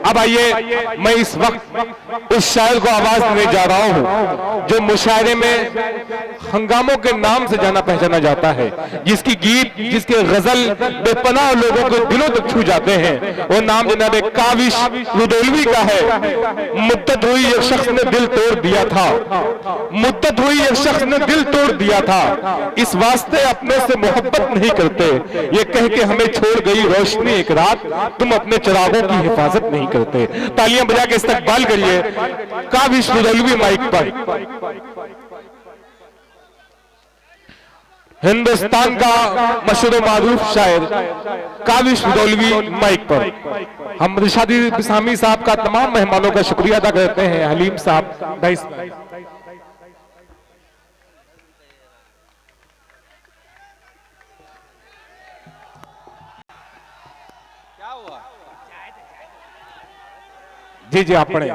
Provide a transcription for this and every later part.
अब आइए मैं इस वक्त उस शायर को आवाज देने जा रहा हूं जो मुशायरे में हंगामों के नाम से जाना पहचाना जाता है, जिसकी गीत जिसके गजल बेपनाह लोगों के दिलों तक छू जाते हैं। वो नाम जनाब काविश रुदौलवी का है। मुद्दत हुई एक शख्स ने दिल तोड़ दिया था, मुद्दत हुई एक शख्स ने दिल तोड़ दिया था, इस वास्ते अपने से मोहब्बत नहीं करते, ये कह के हमें छोड़ गई रोशनी एक रात, तुम अपने चिरागों की हिफाजत नहीं करते। तालियां बजा के इस्तकबाल करिए काविश रुदौलवी माइक पर। हिंदुस्तान का मशहूर मारूफ शायर काविश रुदौलवी माइक पर। हम रिशादी बिसामी साहब का तमाम मेहमानों का शुक्रिया अदा करते हैं। हलीम साहब भाई जी जी आप पढ़े।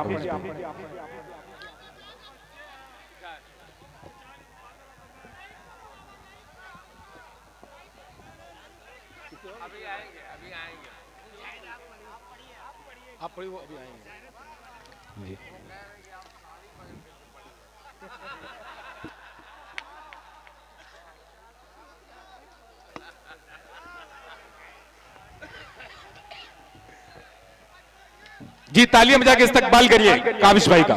आप पढ़ी वो अभी आएंगे जी। जी तालियां बजा के इस्तकबाल करिए काविश भाई का।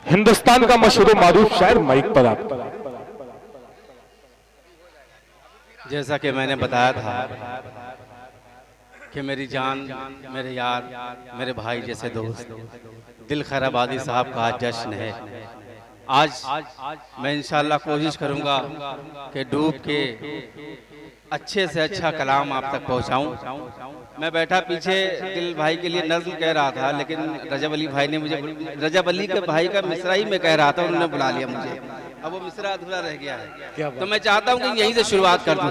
हिंदुस्तान का मशहूर मारूफ शायर माइक पर आप। जैसा कि मैंने बताया था कि मेरी जान, मेरे यार, मेरे भाई जैसे दोस्त दिल खैर आबादी साहब का आज जश्न है। आज मैं इंशाअल्लाह कोशिश करूंगा कि डूब के अच्छे से अच्छा कलाम आप तक पहुंचाऊं। मैं बैठा पीछे दिल भाई के लिए नज़्म कह रहा था, लेकिन रजब अली भाई ने मुझे, रजब अली के भाई का मिसरा ही में कह रहा था, उन्होंने बुला लिया मुझे। अब वो मिसरा अधूरा रह गया है, तो मैं चाहता हूं कि यहीं से शुरुआत कर दूं।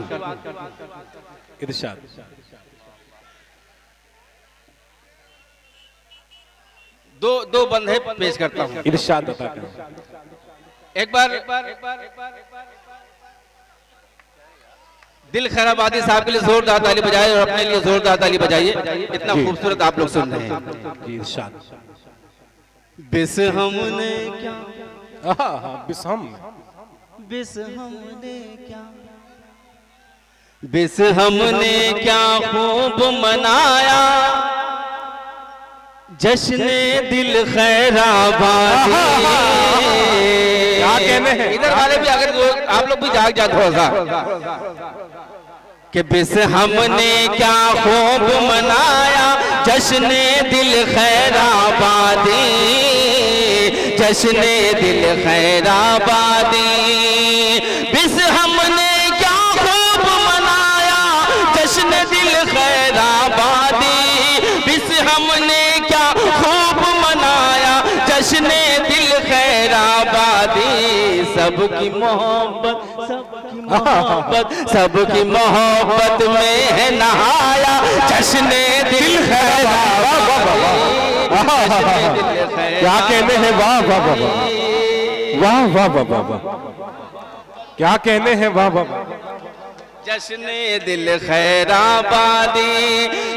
इरशाद। दो बंदे पेश करता हूं। इरशाद अता करें। एक बार दिल खैर आबादी साहब के लिए जोरदार ताली बजाइए और अपने लिए जोरदार ताली बजाइए। इतना खूबसूरत आप लोग सुन रहे हैं। जी इरशाद। बिस हमने क्या, बिस हम, बिस हमने क्या, बिस हमने क्या खूब मनाया, जश्ने दिल खैराबादी। क्या कहने हैं इधर वाले भी, अगर आप लोग भी जाग जाए थोड़ा सा, कि बिस हमने क्या खूब मनाया, जश्ने दिल खैराबादी, जश्ने दिल खैराबादी। बिस हमने क्या खूब मनाया, जश्ने दिल खैराबादी, बिस हमने क्या खूब मनाया, जश्ने दिल खैराबादी। सबकी मोहब्बत, सबकी मोहब्बत, सबकी मोहब्बत में है नहाया, जश्ने दिल खैराबादी। क्या कहने हैं, वाह वाह वाह वाह वाह वाह वाह वाह, क्या कहने हैं, वाह वाह। जश्ने दिल खैराबादी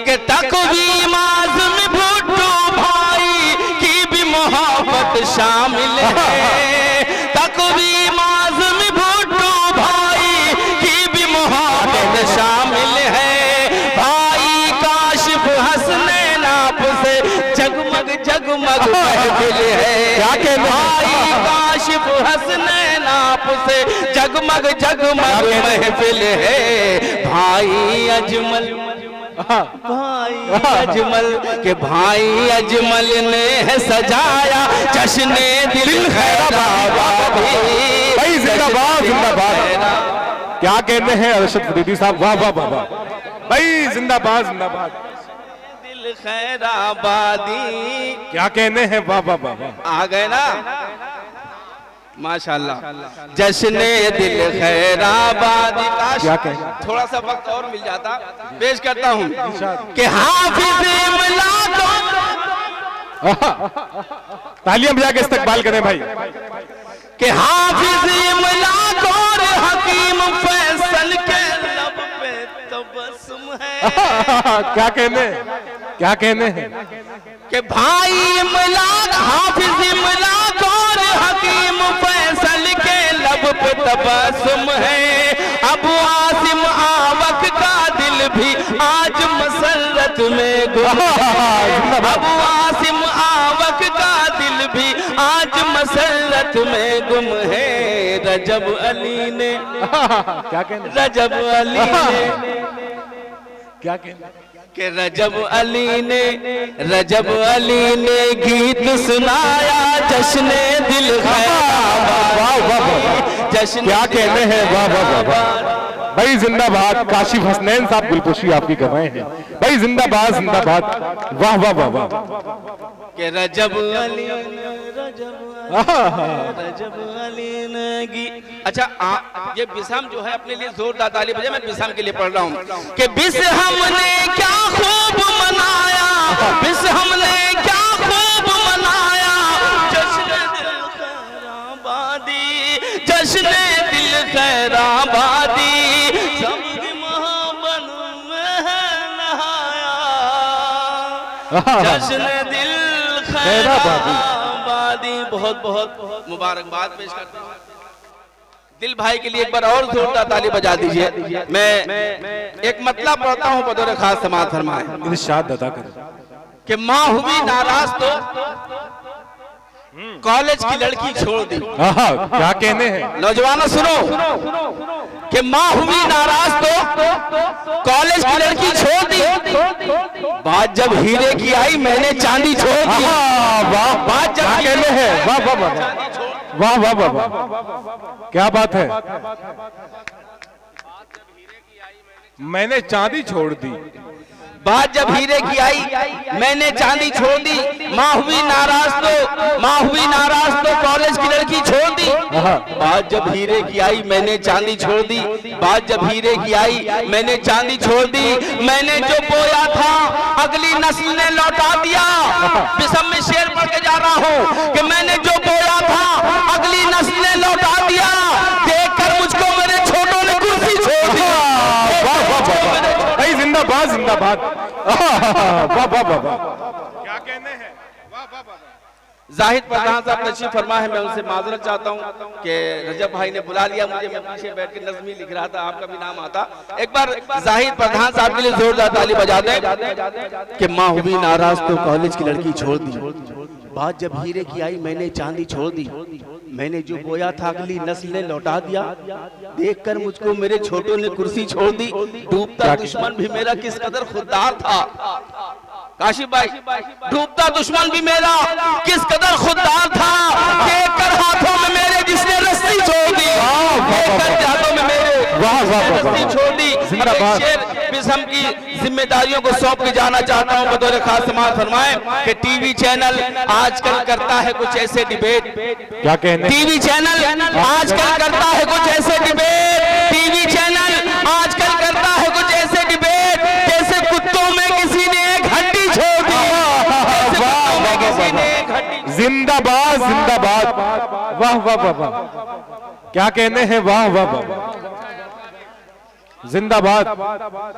के तकवीम आज़म भुट्टो भाई की भी मोहब्बत शामिल है, तकवीम आज़म भुट्टो भाई की भी मोहब्बत शामिल है। भाई काशिफ हसनैन आप से जगमग जगमग महफिल है, क्या कहने हैं, भाई काशिफ हसनैन आप से जगमग जगमग महफिल है। भाई अजमल, भाई अजमल के भाई अजमल ने है सजाया, जश्ने दिल खैराबादी। भाई जिंदाबाद जिंदाबाद। क्या कहने हैं अरशद फरीदी साहब, वाह वाह वाह वाह भाई, जिंदाबाद जिंदाबाद। दिल खैराबादी, क्या कहने हैं, वाह वाह वाह वाह। आ गए ना माशाल्लाह। जश्ने दिल खैराबादी। क्या कहें, थोड़ा सा वक्त और मिल जाता, पेश करता हूँ कि हाफिज़ इमला को, तालियां बजा के इस्तकबाल करें भाई, कि हाफिज़ इमला को हकीम फैसल के लब पे तबस्सुम है। क्या कहने, क्या कहने हैं कि भाई इमलाक हाफिज इमलाक और हकीम फैसल के लब पे तबस्सुम है। अबू आसिम आवक का दिल भी आज मसरत में गुम है। अबू आसिम आवक का दिल भी आज मसरत में गुम है। रजब अली ने क्या कहने रजब अली ने क्या कहने कि रजब अली ने गीत सुनाया जश्ने दिल वाह वाह वाह जश्न क्या कहने हैं वाह वाह वाह वाह भाई जिंदाबाद। काशिफ हसनैन साहब गुलपोशी आपकी गवाह हैं भाई, जिंदाबाद जिंदाबाद। वाह वाह वाह वाह कि रजब अली ने अच्छा ये बिसम जो है अपने लिए जोरदार ताली बजाए। मैं बिसम के लिए पढ़ रहा हूँ कि बिस हमने क्या खूब मनाया, बिस हमने क्या खूब मनाया जश्न दिल खैराबादी, जश्न दिल खैराबादी सबकी मोहब्बत में नहाया जश्न दिल खैराबादी। बहुत बहुत मुबारकबाद पेश करते हैं दिल भाई के लिए। एक बार और जोरदार ताली बजा दीजिए। मैं एक मतलब पढ़ता हूँ बतौर खास समाअत फरमाए। इरशाद अदा करें कि माँ हुई नाराज तो कॉलेज की लड़की छोड़ दी। क्या कहने हैं नौजवानों सुनो कि माँ हुई नाराज तो कॉलेज की लड़की छोड़ दी। बात जब हीरे की आई मैंने चांदी छोड़ दी। वाह बात जब कहने हैं वाह वाह वाह वाह वाह वाह क्या बात है। मैंने चांदी छोड़ दी। बात जब हीरे की आई मैंने चांदी छोड़ दी। माँ हुई नाराज तो कॉलेज की लड़की छोड़ दी। बात जब हीरे की आई मैंने चांदी छोड़ दी। बात जब हीरे की आई मैंने चांदी छोड़ दी। मैंने जो बोया था अगली नस्ल ने लौटा दिया। बिसम में शेर पढ़ के जा रहा हूँ कि मैंने जो बोया था अगली नस्ल ने लौटा दिया। देखकर मुझको मेरे छोटों ने कुर्सी छोड़ दी। जिंदाबाद जिंदाबाद। वाह वाह वाह क्या कहने हैं वाह वाह वाह। जाहिद प्रधान साहब तशरीफ फरमा है, मैं उनसे माजरत चाहता हूं कि रजब भाई ने बुला लिया मुझे, मैं पीछे बैठ के नज़मी लिख रहा था, आपका भी नाम आता। एक बार जाहिद प्रधान साहब के लिए जोरदार ताली बजा दें कि माँ हुई नाराज तो कॉलेज की लड़की छोड़ दी। बात जब हीरे की आई मैंने चांदी छोड़ दी। मैंने जो बोया था अगली नस्ल ने लौटा दिया। देखकर मुझको मेरे छोटों ने कुर्सी छोड़ दी। डूबता दुश्मन भी मेरा किस कदर खुददार था। काशिफ भाई, डूबता दुश्मन भी मेरा किस कदर खुददार था। देखकर हाथों में मेरे जिसने रस्सी छोड़ दी। देखकर हाथों में मेरे रस्सी छोड़ दी। बिसम की जिम्मेदारियों को सौंप के जाना चाहता हूं बतौर खास समाअत फरमाएं कि टीवी चैनल आजकल करता है कुछ ऐसे डिबेट। क्या कहने टीवी चैनल आजकल करता है कुछ ऐसे डिबेट। टीवी चैनल आजकल करता है कुछ ऐसे डिबेट जैसे कुत्तों में किसी ने एक हड्डी छोड़ दी। जिंदाबाद जिंदाबाद। वाह वाह वाह वाह क्या कहने हैं वाह वाह वाह जिंदाबाद।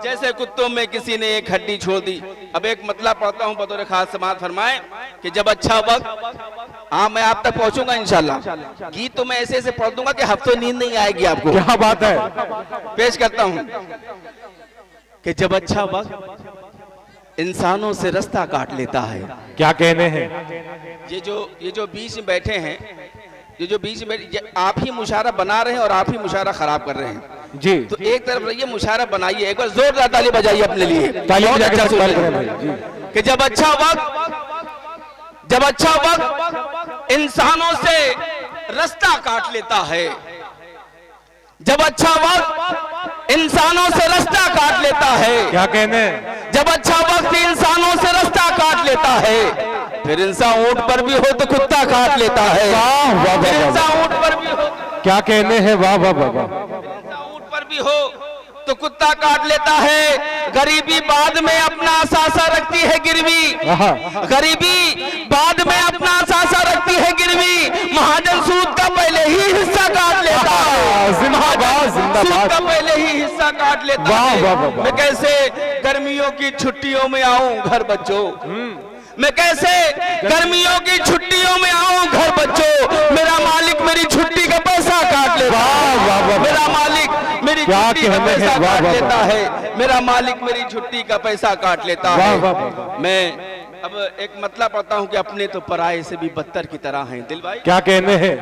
जैसे कुत्तों में किसी ने एक हड्डी छोड़ दी। अब एक मतलब पढ़ता हूं बतौर खास समाअत फरमाएं कि जब अच्छा वक्त, हाँ मैं आप तक पहुंचूंगा इंशाल्लाह। गीत तो मैं ऐसे ऐसे पढ़ दूंगा कि हफ्तों नींद नहीं आएगी आपको। क्या बात है। पेश करता हूं कि जब अच्छा वक्त इंसानों से रास्ता काट लेता है। क्या कहने हैं। ये जो बीच में बैठे हैं, ये जो बीच में आप ही मुशारा बना रहे हैं और आप ही मुशारा खराब कर रहे हैं जी। तो एक तरफ रहिए, मुशारा बनाइए। एक बार जोरदार ताली बजाइए अपने लिए। ताली बजा के कि जब अच्छा वक्त इंसानों से रास्ता काट लेता है। जब अच्छा वक्त इंसानों से रास्ता काट लेता है। क्या कहने। जब अच्छा वक्त इंसानों से रास्ता काट लेता है। फिर इंसान ऊंट पर भी हो तो कुत्ता काट लेता है। इंसान ऊंट पर भी हो। क्या कहने हैं वाह वाह वाह। ऊंट पर भी हो तो कुत्ता काट लेता है। गरीबी बाद में अपना सासा रखती है गिरवी, गरीबी बाद में अपना सासा रखती है गिरवी। महाजन सूद का पहले ही हिस्सा काट लेता है, सूद का पहले ही हिस्सा काट लेता है। मैं कैसे गर्मियों की छुट्टियों में आऊं घर बच्चों, मैं कैसे गर्मियों की छुट्टियों में आऊं घर बच्चों। मेरा मालिक मेरी छुट्टी का पैसा काट लेता है, मेरा मालिक मेरी छुट्टी का पैसा काट लेता है, मेरा मालिक मेरी छुट्टी का पैसा काट लेता है। मैं अब एक मतलब पढ़ता हूँ कि अपने तो पराये से भी बदतर की तरह हैं। दिल भाई क्या कहने हैं?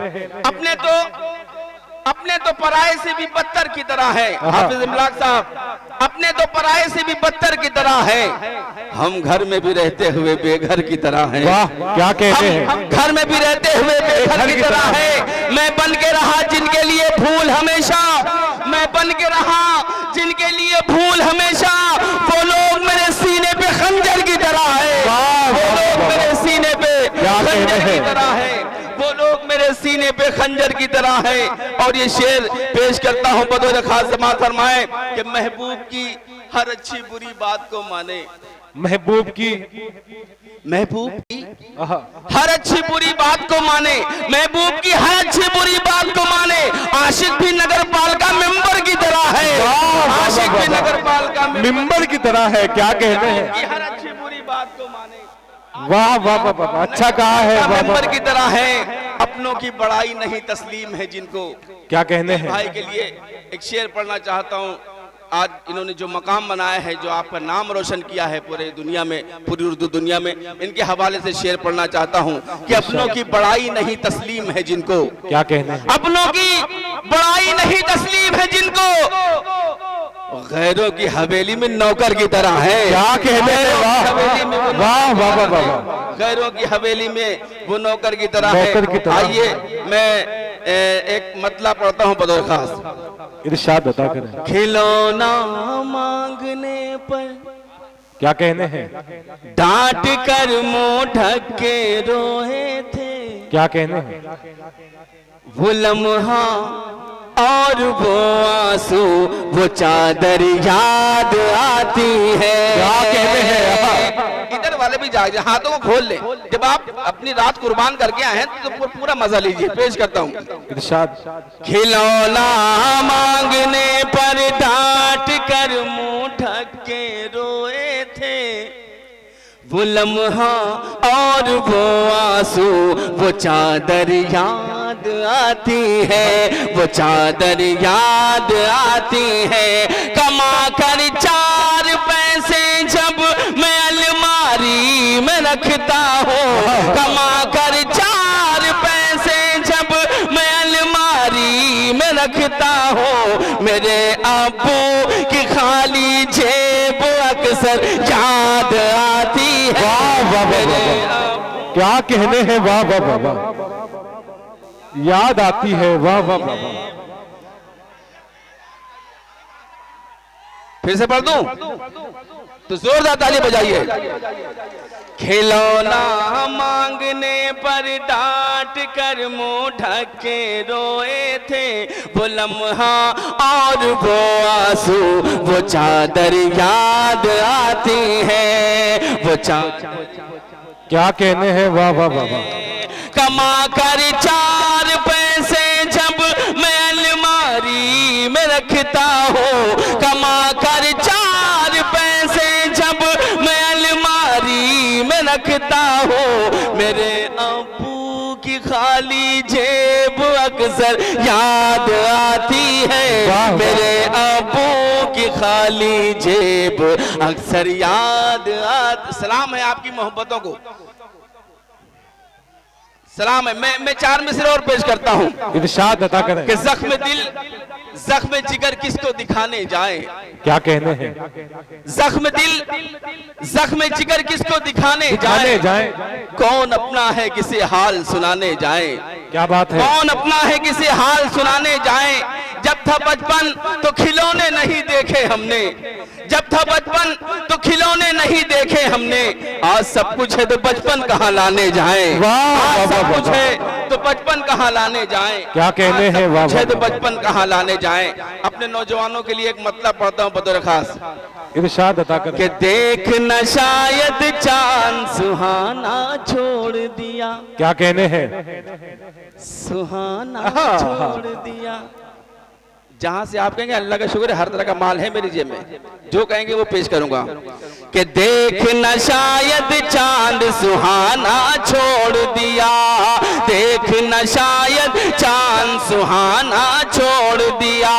अपने तो पराये से भी बदतर की तरह है। हाफिज इमलाक साहब, अपने तो पराये से भी बदतर की तरह है। हम घर में भी रहते हुए बेघर की तरह हैं। वाह, क्या कहते हैं? हम घर में भी रहते हुए बेघर की तरह है। मैं बन के रहा जिनके लिए फूल हमेशा, मैं बन के रहा जिनके लिए फूल हमेशा। वो लोग मेरे सीने पे खंजर की तरह है, वो लोग मेरे सीने पे खंजर की तरह है, वो लोग मेरे सीने पे खंजर की तरह है। और ये शेर पेश करता हूँ बतौर खास समाअत फरमाए कि महबूब की हर अच्छी बुरी बात को माने, महबूब की हर अच्छी बुरी बात को माने, महबूब की हर अच्छी बुरी बात को माने। आशिक भी नगर पालिका मेंबर की तरह है, आशिक भी नगर पालिका मेंबर की तरह है। क्या कहते हैं? हर अच्छी बुरी बात को माने। वाह वाह वाह वाह, अच्छा कहा है। मेंबर की तरह है, अपनों की बड़ाई नहीं तस्लीम है जिनको। क्या कहने हैं? भाई के लिए एक शेर पढ़ना चाहता हूँ। आज इन्होंने जो मकाम बनाया है, जो आपका नाम रोशन किया है पूरे दुनिया में, पूरी उर्दू दुनिया में, इनके हवाले से शेर पढ़ना चाहता हूँ कि अपनों की बड़ाई नहीं तस्लीम है जिनको। क्या कहने हैं? अपनों की बड़ाई नहीं तस्लीम है जिनको, गैरों की हवेली में नौकर की तरह है। क्या कहते हैं? वाह वाह वाह वाह, गैरों की हवेली में वो नौकर की तरह है। आइए मैं एक मतलब पढ़ता हूँ बतौर खास। इरशाद अता करें। खिलौना मांगने पर क्या कहने हैं? डांट कर मुंह ढक के रोए थे। क्या कहने हैं? वो लम्हा और वो आंसू, वो चादर याद आती है। क्या कहते हैं? इधर वाले भी जाग जाए, हाथों को खोल ले। जब आप अपनी रात कुर्बान करके आए हैं तो पूरा मजा लीजिए। पेश करता हूँ इरशाद। खिलौना मांगने पर डांट कर मुंह ढक के रोए थे। वो लम्हा और वो आंसू, वो चादर याद आती है, वो चादर याद आती है। कमा कर 4 पैसे जब मैं अलमारी में रखता हूँ, कमा कर 4 पैसे जब मैं अलमारी में रखता हूँ, मेरे अब्बू की खाली जेब अक्सर याद आती है। वाह वाह वाह, क्या कहने हैं? वाह वाह वाह वाह, याद आती है। वाह वाह वाह वाह। फिर से पढ़ दूं तो जोरदार ताली बजाइए। खिलौना मांगने पर डांट कर मुंह ढक के रोए थे। वो लम्हा और वो आंसू, वो चादर याद आती है, वो चादर। क्या कहने हैं? वाह वाह वाह वाह। कमा कर 4 पैसे जब मैं अलमारी में रखता हूँ, कमा कर 4 पैसे जब मैं अलमारी में रखता हूँ, मेरे अब्बू की खाली जेब अक्सर याद आती है। मेरे अब्बू की खाली जेब अक्सर याद आती। सलाम है आपकी मोहब्बतों को, सलाम है। मैं 4 मिसरे और पेश करता हूँ। इरशाद अता करें। कि जख्म दिल जख्म जिगर किसको दिखाने जाए। क्या कहने हैं? जख्म दिल जख्म जिगर किसको दिखाने जाए। कौन अपना है किसे हाल सुनाने जाए। क्या बात है? कौन अपना है किसे हाल सुनाने जाए। जब था बचपन तो खिलौने नहीं देखे देखे हमने, जब था बचपन तो खिलौने नहीं देखे हमने, आज सब कुछ है तो बचपन कहाँ लाने जाएं। आज सब कुछ है तो बचपन कहाँ लाने जाएं। क्या कहने हैं, वाह है तो बचपन कहाँ लाने जाएं। अपने नौजवानों के लिए एक मतलब पढ़ता हूँ बतौर खास, इरशाद अता कर कि देख न शायद चांद सुहाना छोड़ दिया। क्या कहने हैं, सुहाना छोड़ दिया। जहां से आप कहेंगे अल्लाह का शुक्र है हर तरह का माल है मेरी जेब में, जो कहेंगे वो पेश करूंगा। कि देख न शायद चांद सुहाना छोड़ दिया, देख न शायद चांद सुहाना छोड़ दिया,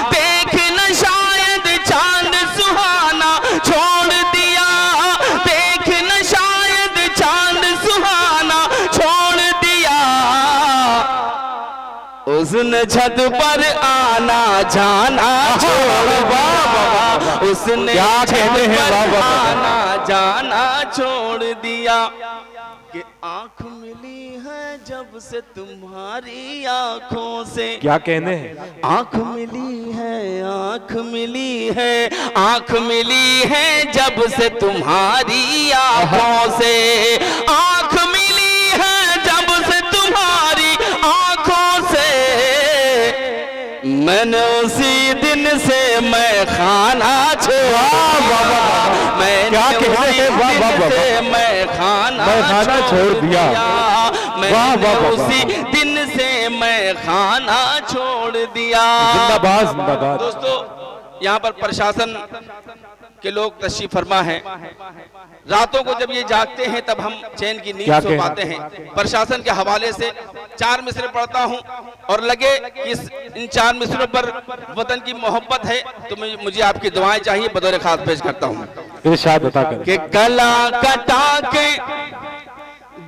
देख न शायद चांद सुहाना छोड़ दिया, देख न शायद चांद सुहाना छोड़ दिया। उसने छत पर आना जाना छोड़ दिया, उसने छत पर आना जाना छोड़ दिया। कि आंख मिली है जब से तुम्हारी आंखों से। क्या कहने हैं, आंख मिली है, आंख मिली है, आंख मिली है जब से तुम्हारी आंखों से, आंख मिली है जब से तुम्हारी आंखों से। मैंने उसी दिन से मैं खाना छोड़ा, मैंने उसी दिन से मैं खाना छोड़ दिया, मैंने उसी दिन से मैं खाना छोड़ दिया। जिंदाबाद जिंदाबाद। दोस्तों यहाँ पर प्रशासन के लोग तशरीफ फरमा हैं। रातों को जब ये जागते हैं तब हम चैन की नींद सो पाते हैं। प्रशासन के हवाले से 4 मिसरे पढ़ता हूँ और लगे कि इन 4 मिसरों पर वतन की मोहब्बत है तो मुझे आपकी दुआएं चाहिए, बतौर खास पेश करता हूँ। इरशाद अता कर कि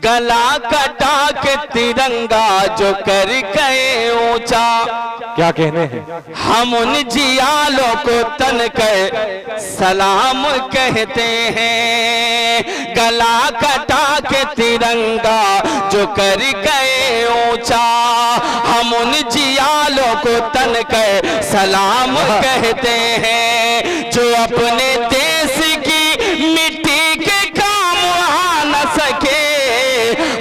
गला कटा के तिरंगा जो कर गए ऊंचा। क्या कहने हैं, हम उन जियालों को तन कर सलाम कहते हैं। गला कटा के तिरंगा जो कर गए ऊंचा, हम उन जियालों को तन कर सलाम कहते हैं। जो अपने देश की मिट्टी के काम आ न सके,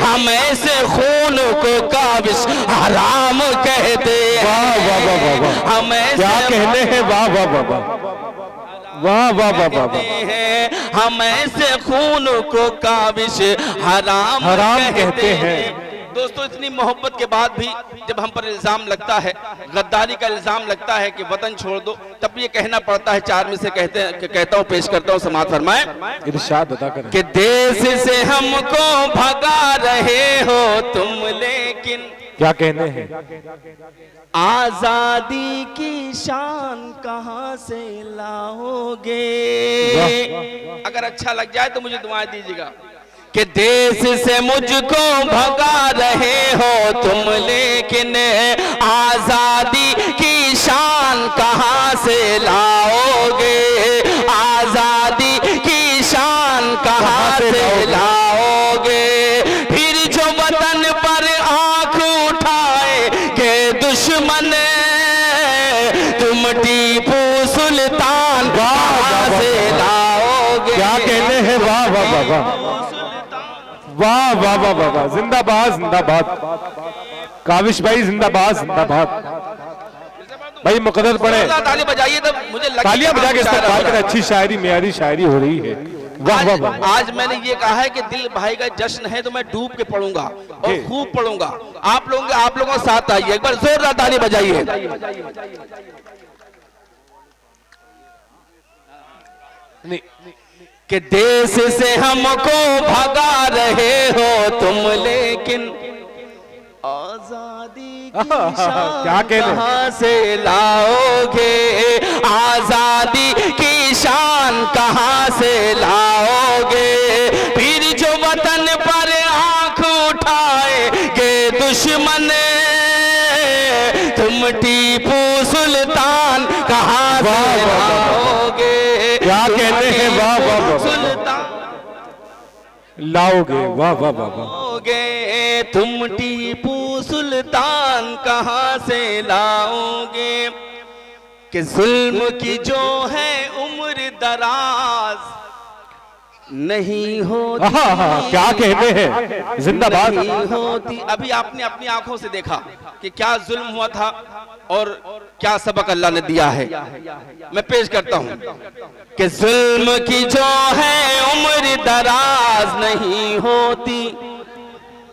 हम ऐसे खून को काबिश हराम कहते हैं। हम ऐसे क्या कहने हैं, वाह वाह वाह वाह वाह वाह वाह वाह। हम ऐसे खून को काबिश हराम कहते हैं। दोस्तों इतनी मोहब्बत के बाद भी जब हम पर इल्जाम लगता है, गद्दारी का इल्जाम लगता है कि वतन छोड़ दो, तब ये कहना पड़ता है। 4 में से कहता हूँ, पेश करता हूँ, समाअत फरमाएं। इरशाद अता करें कि देश से हमको भगा रहे हो तुम, लेकिन क्या कहने हैं, आजादी की शान कहाँ से लाओगे। अगर अच्छा लग जाए तो मुझे दुआएं दीजिएगा। कि देश से मुझको भगा रहे हो तुम, लेकिन आजादी की शान कहाँ से लाओगे। आजादी की शान कहाँ से लाओगे। फिर जो वतन पर आंख उठाएंगे दुश्मन, तुम टीपू सुल्तान कहाँ से लाओगे। क्या कहने हैं, वाह वाह वाह वाह वाह वाह वाह वाह वाह। जिंदाबाद जिंदाबाद। काविश भाई जिंदाबाद जिंदाबाद। भाई मुकद्दर पढ़े, ताली बजाइए तब मुझे तालियां बजा के इस्तेमाल करें। अच्छी शायरी, मेरी शायरी हो रही है, वाह वाह वाह। आज मैंने ये कहा है कि दिल भाई का जश्न है तो मैं डूब के पढ़ूंगा और खूब पढ़ूंगा। आप लोगों के साथ आइए, एक बार जोरदार ताली बजाइए। कि देश से हमको भगा रहे हो तुम, लेकिन आजादी की शान कहाँ से लाओगे। आजादी की शान कहाँ से लाओगे। फिर जो वतन पर आंख उठाएंगे दुश्मन, तुम टीपू सुल्तान कहाँ से लाओगे। क्या कहते हैं, वाह वाह वाह। सुल्तान लाओगे, वाह वाह वाह वाह। तुम टीपू सुल्तान कहाँ से लाओगे। कि जुल्म की जो है उम्र दराज नहीं होती। क्या कहते हैं, जिंदाबाद। नहीं होती। अभी आपने अपनी आंखों से देखा कि क्या जुल्म हुआ था और क्या सबक अल्लाह ने दिया है। मैं पेश करता हूं कि जुल्म की जो है उम्र दराज नहीं होती।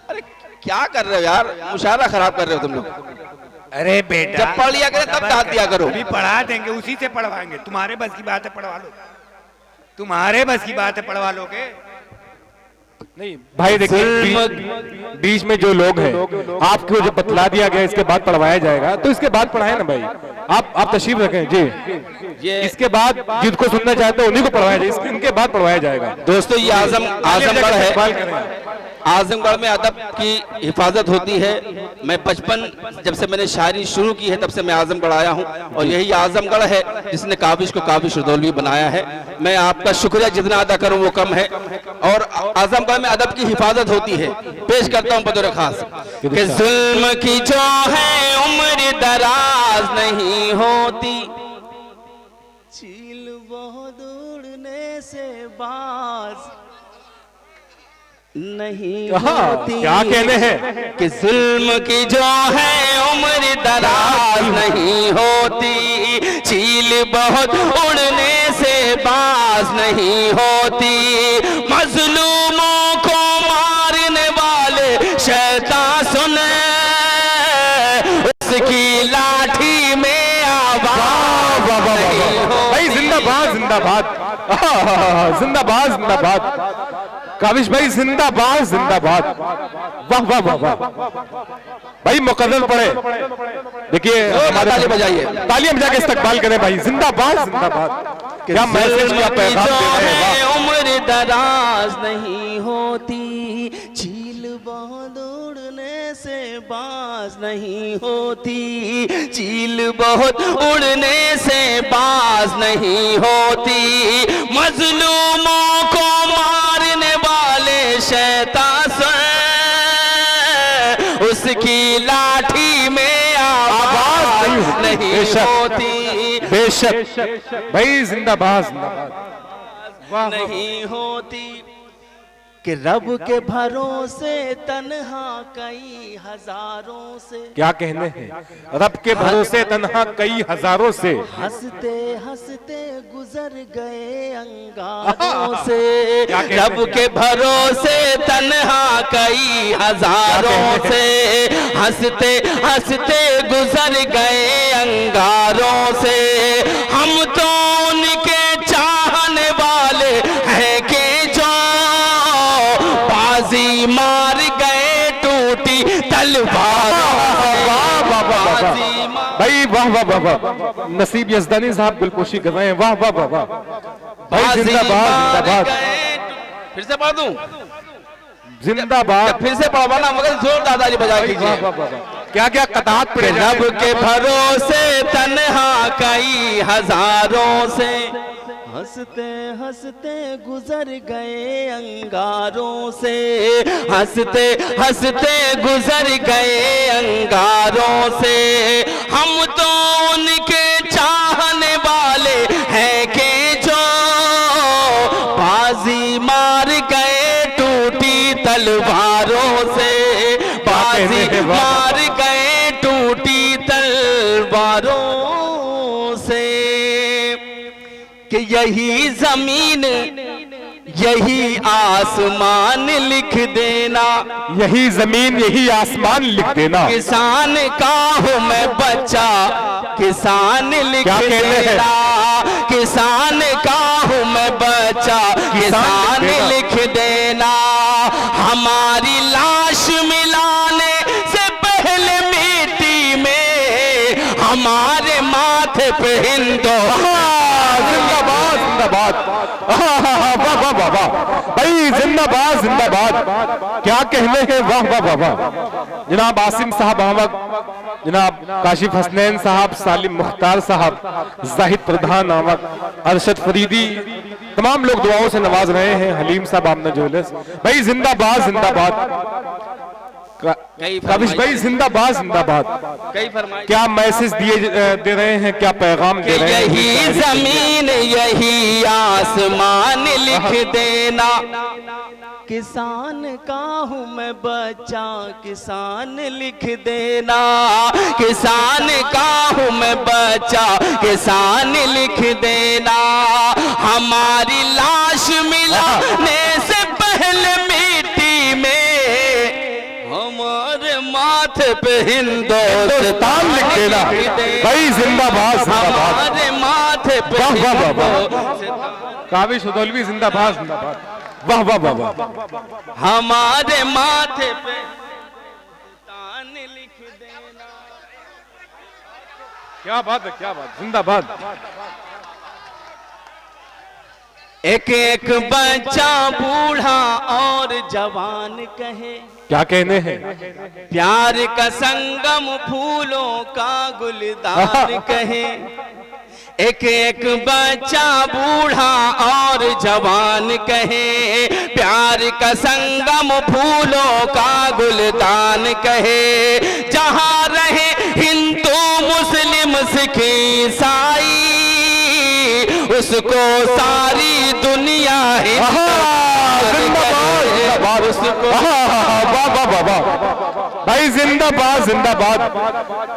अरे क्या कर रहे हो यार, मुशायरा खराब कर रहे हो तुम लोग। अरे बेटा, जब पढ़ लिया करें तब डांट दिया करो। अभी पढ़ा देंगे, उसी से पढ़वाएंगे। तुम्हारे बस की बात है, पढ़वा लो। तुम्हारे बस की बात है, पढ़वा लोगे। नहीं भाई देखिए, बीच में जो लोग हैं, आपको जो बतला दिया गया इसके बाद पढ़वाया जाएगा, तो इसके बाद पढ़ाए ना भाई। आप तशरीफ रखें जी। इसके बाद जिनको सुनना चाहते हैं उन्हीं को पढ़वाया जाएगा, इनके बाद पढ़वाया जाएगा। दोस्तों ये आजमगढ़ है। आजमगढ़ में अदब की हिफाजत होती है। मैं बचपन जब से मैंने शायरी शुरू की है तब से मैं आजमगढ़ आया हूं, और यही आजमगढ़ है जिसने काबिश को काबिश रुदौलवी बनाया है। मैं आपका शुक्रिया जितना अदा करूं वो कम है। और आजमगढ़ में अदब की हिफाजत होती है। पेश करता हूं बतौर खास कि जुल्म की जो है उम्र दराज नहीं होती, चील बहुत उड़ने से बाज नहीं होती। क्या कहने हैं कि जुल्म की जो है उम्र दराज नहीं होती, चील बहुत उड़ने से बाज नहीं होती। मजलूमों को मारने वाले शैतान सुने, उसकी लाठी में आवाज नहीं होती। भाई जिंदाबाद जिंदाबाद, जिंदाबाद जिंदाबाद। काबिश भाई जिंदाबाद जिंदाबाद। वाह वाह वाह वाह भाई, मुकद्दर पढ़े। देखिए ताली बजाइए, तालियां बजा के इस्तकबाल करें भाई। जिंदाबाद जिंदाबाद। क्या मैसेज, क्या पैगाम दे रहे हैं। उम्र दराज नहीं होती, चील बहुत उड़ने से बाज नहीं होती, चील बहुत उड़ने से बाज नहीं होती। मजलूमों को मारने वाले शैतान उसकी लाठी में आवाज नहीं होती। बेशक भाई, जिंदाबाद जिंदाबाद। नहीं होती कि रब के भरोसे तन्हा कई हजारों से। क्या कहने हैं, रब के भरोसे तन्हा कई हजारों से, हंसते हंसते गुजर गए अंगारों से। रब के भरोसे तन्हा कई हजारों से, हंसते हंसते गुजर गए अंगारों से। हम तो उनके चाहने वाले हैं कि जो बाजी मार गए टूटी तलवारों से। भाई वाह वाह वाह वाह। नसीब यजदानी साहब गुलपोशी कर रहे हैं। वाह वाह वाह वाह भाई, जिंदाबाद जिंदाबाद। फिर से पढ़ दूं? जिंदाबाद। फिर से पढ़वाना, मगर जोर दादाजी बजा कीजिए। क्या क्या कतार पे। रब के भरोसे तन्हा कई हजारों से, हंसते हंसते गुजर गए अंगारों से, हंसते हंसते गुजर गए अंगारों से। हम तो उनके चाहने वाले हैं कि जो बाजी मार गए टूटी तलवारों से, बाजी मार गए टूटी तलवारों से। कि यही जमीन यही आसमान लिख देना, यही जमीन यही आसमान लिख देना। किसान का हूँ मैं बच्चा, किसान लिख देना, किसान का हूँ मैं बच्चा, किसान लिख देना। हमारी लाश मिलाने से पहले मिट्टी में हमारे माथे पे जिंदाबाद जिंदाबाद। वाह वाह वाह वाह भाई, जिंदाबाद जिंदाबाद। क्या कहने हैं, वाह वाह वाह वाह। जनाब आसिम साहब अहमद, जनाब काशिफ हसनैन साहब, सालिम मुख्तार साहब, जाहिद प्रधान अहमद, अरशद फरीदी, तमाम लोग दुआओं से नवाज रहे हैं। हलीम साहब, आमना जुलस भाई, जिंदाबाद जिंदाबाद। काबिश भाई जिंदाबाद जिंदाबाद। कई फरमाइश क्या मैसेज दे रहे हैं, क्या पैगाम दे रहे हैं? यही जमीन यही आसमान लिख देना, किसान का हूँ मैं बच्चा किसान लिख देना, किसान का हूँ मैं बच्चा किसान लिख देना। हमारी लाश मिलाने से पहले मिट्टी में हमारे माथे पे हिंदुस्तान लिख देना भाई, जिंदाबाद जिंदाबाद। हमारे माथे पे वाह वाह वाह वाह। हिंदुस्तान, काबिश उदौलवी जिंदाबाद जिंदाबाद। वाह वाह वाह वाह। हमारे माथे पे हिंदुस्तान लिख देना। क्या बात है, क्या बात, जिंदाबाद। एक एक बच्चा बूढ़ा और जवान कहे, क्या कहने हैं? प्यार का संगम फूलों का गुलदार कहे। एक एक बच्चा बूढ़ा और जवान कहे, प्यार का संगम फूलों का गुलदान कहे। जहाँ रहे हिंदू मुस्लिम सिख ईसाई, उसको सारी दुनिया जिंदाबाद, उसको वाह वाह वाह भाई, जिंदाबाद जिंदाबाद।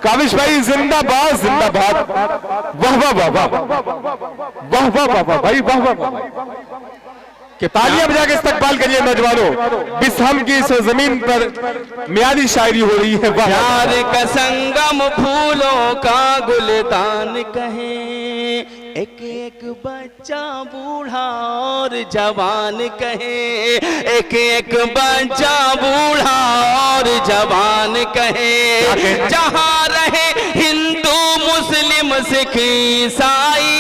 काबिश भाई जिंदाबाद जिंदाबाद। वाह वाह वाह वाह वाह वाह वाह वाह भाई, वाह वाह वाह। कि तालियां बजा के इस्तकबाल करिए नौजवानों। बिसहम की इस जमीन पर मियादी शायरी हो रही है। प्यार का संगम फूलों का गुलदान कहे, एक एक बच्चा बूढ़ा और जवान कहे, एक एक बच्चा बूढ़ा और जवान कहे। जहाँ रहे हिंदू मुस्लिम सिख ईसाई,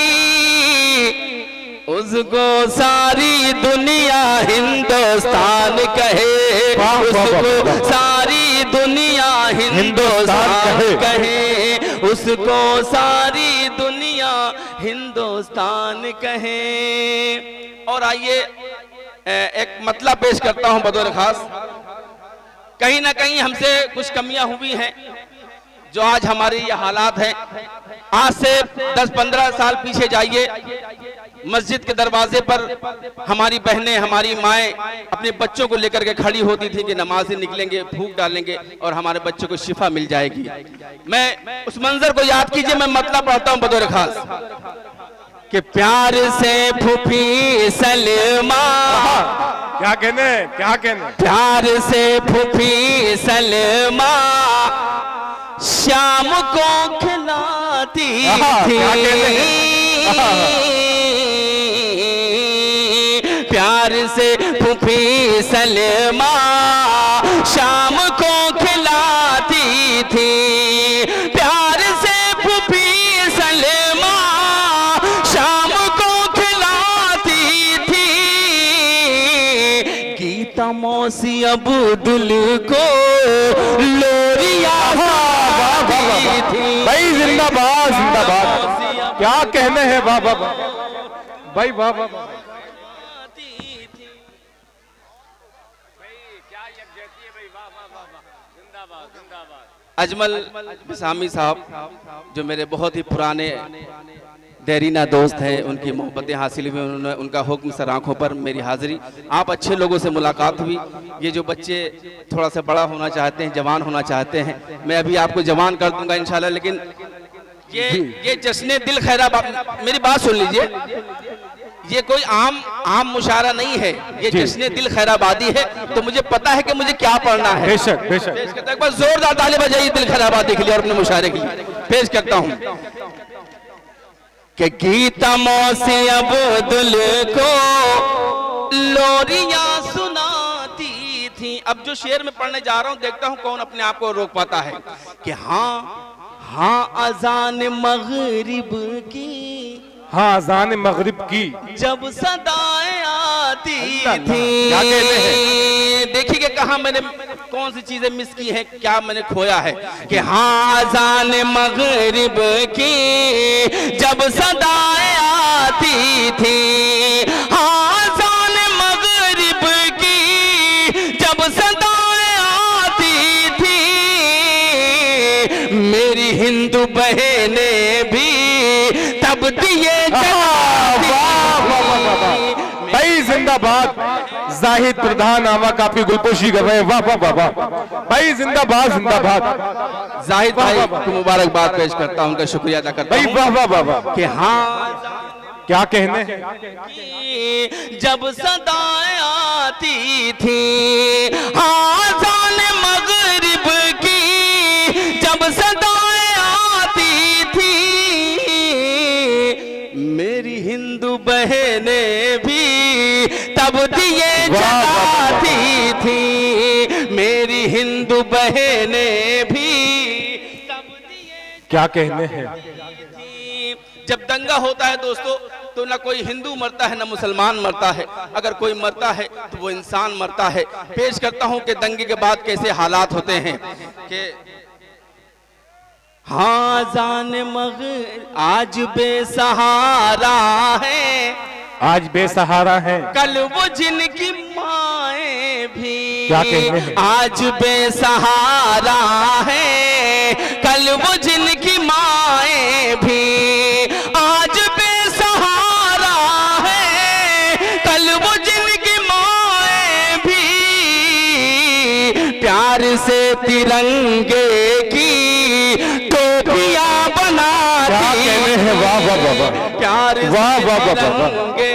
उसको सारी दुनिया हिंदुस्तान कहे, उसको सारी दुनिया हिंदुस्तान कहे, उसको सारी दुनिया हिंदुस्तान कहे। और आइए एक मतलब पेश करता हूं बतौर खास। कहीं ना कहीं हमसे कुछ कमियां हुई हैं जो आज हमारे ये हालात हैं। आज से 10-15 साल पीछे जाइए, मस्जिद के दरवाजे पर हमारी बहनें हमारी माएँ अपने बच्चों को लेकर के खड़ी होती थी कि नमाज़ें निकलेंगे, फूंक डालेंगे और हमारे बच्चों को शिफा मिल जाएगी। मैं उस मंजर को याद कीजिए, मैं मतलब पढ़ता हूँ बतौर खास कि प्यार से फूफी सलमा, क्या कहने, क्या कहने? प्यार से फूफी सलमा शाम को खिलाती थी, प्यार से फूफी सलमा शाम को खिलाती थी, प्यार से फूफी सलमा शाम को खिलाती थी। गीता मौसी अब्दुल को लोरिया भाई, जिंदाबाद जिंदाबाद। क्या कहने हैं, वाह वाह भाई, वाह वाह। अजमल सामी साहब जो मेरे बहुत ही पुराने देरीना दोस्त हैं, उनकी मोहब्बतें हासिल हुई, उन्होंने उनका हुक्म सर आंखों पर मेरी हाजिरी। आप अच्छे लोगों से मुलाकात हुई। ये जो बच्चे थोड़ा सा बड़ा होना चाहते हैं, जवान होना चाहते हैं, मैं अभी आपको जवान कर दूंगा इंशाल्लाह। लेकिन ये जश्न दिल खैराबाद, मेरी बात सुन लीजिए, ये कोई आम मुशायरा नहीं है, ये जश्न दिल खैराबादी है। तो मुझे पता है कि मुझे क्या पढ़ना है। बेशक बेशक। एक बार जोरदार ताली बजाइए दिल खैराबादी के लिए और अपने मुशायरे के लिए। पेश करता हूँ कि गीता मौसी अब्दुल को लोरियां सुनाती थी। अब जो शेर में पढ़ने जा रहा हूँ, देखता हूँ कौन अपने आप को रोक पाता है। कि हाँ अजान मगरिब की, हाँ अजान मगरिब की जब सदाएं आती थी। देखिए कि कहाँ मैंने कौन सी चीजें मिस की हैं, क्या मैंने खोया है। कि हाँ अजान मगरिब की जब सदाएं आती थी, हाँ अजान मगरिब की जब सदाएं आती बहने भी तब दिए भाई जिंदाबाद। जाहिद प्रधान आवा काफी गुलपोशी कर रहे हैं, वाह वाह वाह वाह भाई, जिंदाबाद जिंदाबाद। जाहिद भाई को मुबारकबाद पेश करता हूं, उनका शुक्रिया अदा करता भाई हूं वाह वाह वाह वाह। कि हाँ क्या कहने हैं? जब सदाएं आती थी आज़ान मगरिब की, जब सदाएं आती थी मेरी हिंदू बहनें भी तब दिए जलाती थी, मेरी हिंदू बहनें भी तब दिए। क्या कहने हैं? जब दंगा होता है दोस्तों तो ना कोई हिंदू मरता है ना मुसलमान मरता है, अगर कोई मरता है तो वो इंसान मरता है। पेश करता हूं कि दंगे के बाद कैसे हालात होते हैं कि हाँ जान मगर आज बेसहारा है, आज बेसहारा है, कल वो जिनकी माएं भी क्या कहने हैं? आज बेसहारा है, कल वो जिनकी माएं भी आज बेसहारा है, कल वो जिनकी माएं भी प्यार से तिरंगे की टोपियां बनाती। क्या कहने हैं? वाह वाह वाह वाह, प्यार से वाह वाह वाह वाह, तिरंगे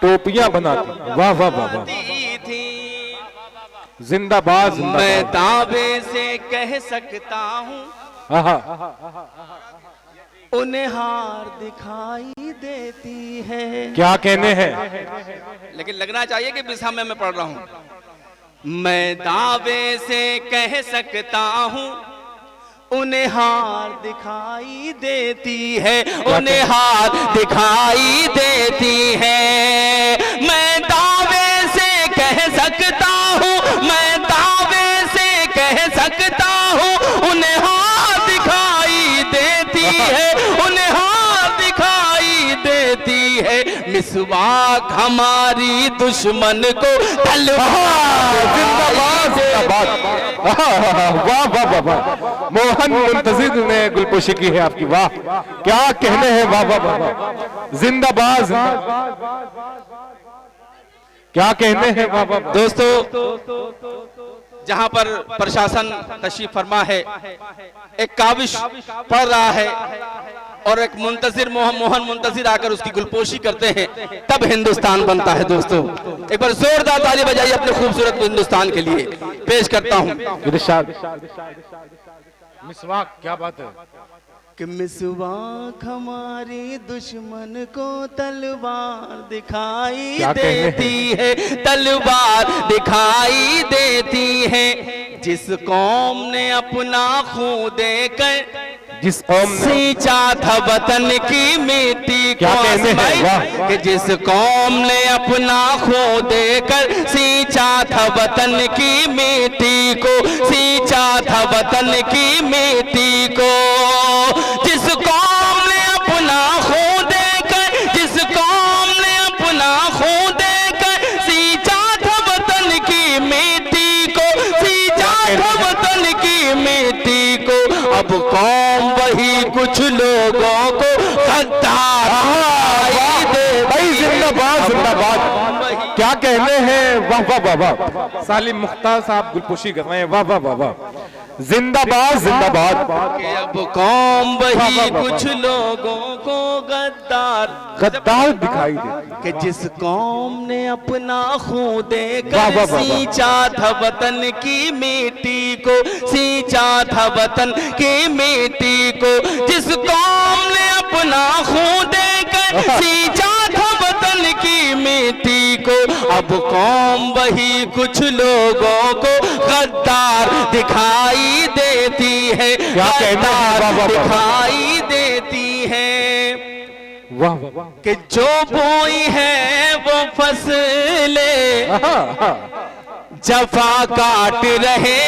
टोपियां बनाती, वाह वाह वाह वाह, थी। जिंदाबाद मैं जिंदाबाद। दावे से कह सकता हूँ आहा, उन्हें हार दिखाई देती है। क्या कहने हैं? लेकिन लगना चाहिए कि बिसा में मैं पढ़ रहा हूँ। मैं दावे से कह सकता हूँ उन्हें हार दिखाई देती है, उन्हें हार दिखाई देती है। मैं दावे से कह सकता हूँ, मैं दावे से कह सकता हूँ उन्हें हार दिखाई देती है, उन्हें हार दिखाई देती है। मिसवाक हमारी दुश्मन को तलवार जिंदाबाद जिंदाबाद। वाह वाह वाह वाह, मोहन मुंतजिर ने गुलपोशी की है आपकी, वाह क्या कहने हैं, वाह वाह वाह वाह, जिंदाबाद जिंदाबाद। क्या कहने हैं, वाह वाह वाह। दोस्तों जहां पर प्रशासन तशरीफ फरमा है, एक काविश पढ़ रहा है और एक मुंतजिर मोहन मुंतजिर आकर उसकी गुलपोशी करते हैं, तब हिंदुस्तान बनता है। दोस्तों एक बार जोरदार ताली बजाइए अपने खूबसूरत हिंदुस्तान के लिए। पेश करता हूं इरशाद। मिसवाक, क्या बात है कि मिसवाक हमारी दुश्मन को तलवार दिखाई क्या कहने हैं? देती है, तलवार दिखाई देती है। जिस कौम ने अपना खून देकर जिस कौम ने सींचा था वतन की मिट्टी को, क्या कहने हैं, वाह। कि जिस कौम ने अपना खून देकर सींचा था वतन की मिट्टी को, सींचा था वतन की मिट्टी को। जिस कौम ने अपना खून देकर, जिस कौम ने अपना खून देकर सींचा था वतन की मिट्टी को, सींचा था वतन की मिट्टी को, अब कौम वही कुछ लोगों को गद्दार भाई, जिंदाबाद जिंदाबाद। क्या कहने हैं, वाह वाह वाह वाह। सालिम मुख्तार साहब गुलपोशी कर रहे हैं, वाह वाह वाह वाह, जिंदाबाद जिंदाबाद। कि अब कौम वही कुछ लोगों को गद्दार दिखाई देती, कि जिस कौम ने अपना खून वाह, देकर वाह, वाह, वाह। सींचा था वतन की मिट्टी को, सींचा था वतन की मिट्टी को। जिस कौम ने अपना खून देकर सींचा था वतन की मिट्टी को, अब कौम वही कुछ लोगों को गद्दार दिखाई देती है, क्या कहना है, वाह, वाह, वाह। दिखाई देती है। वाह वाह वाह। कि जो बोई है वो फसले जफा काट रहे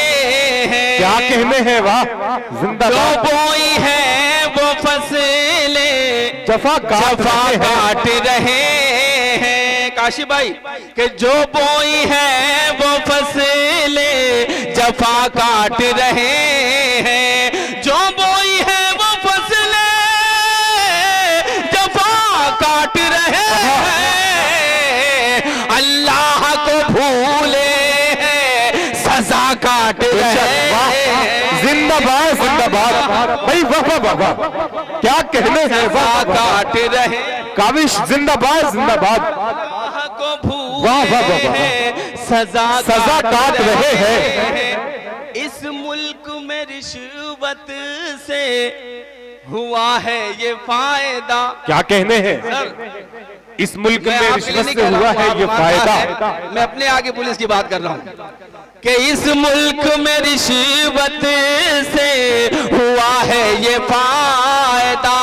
हैं, क्या कहने हैं, वाह जो जिंदाबाद। बोई है वो फसले जफा काट रहे हैं। काशी भाई कि जो बोई है वो फसले जफा काट रहे हैं, जो बोई भाई, वाह वाह वाह वाह, क्या कहने हैं, वाह वाह, वाह। काट रहे काविश जिंदाबाद जिंदाबाद, को वाह वाह वाह वाह, सजा काट रहे हैं। इस मुल्क में रिश्वत से हुआ है ये फायदा। क्या कहने हैं, सर इस मुल्क मैं में आपके लिए रिश्वत नहीं से कह रहा हुआ हूं, है आप ये वहां फायदा। है। मैं अपने आगे पुलिस की बात कर रहा हूं कि इस मुल्क में रिश्वत से हुआ है ये फायदा।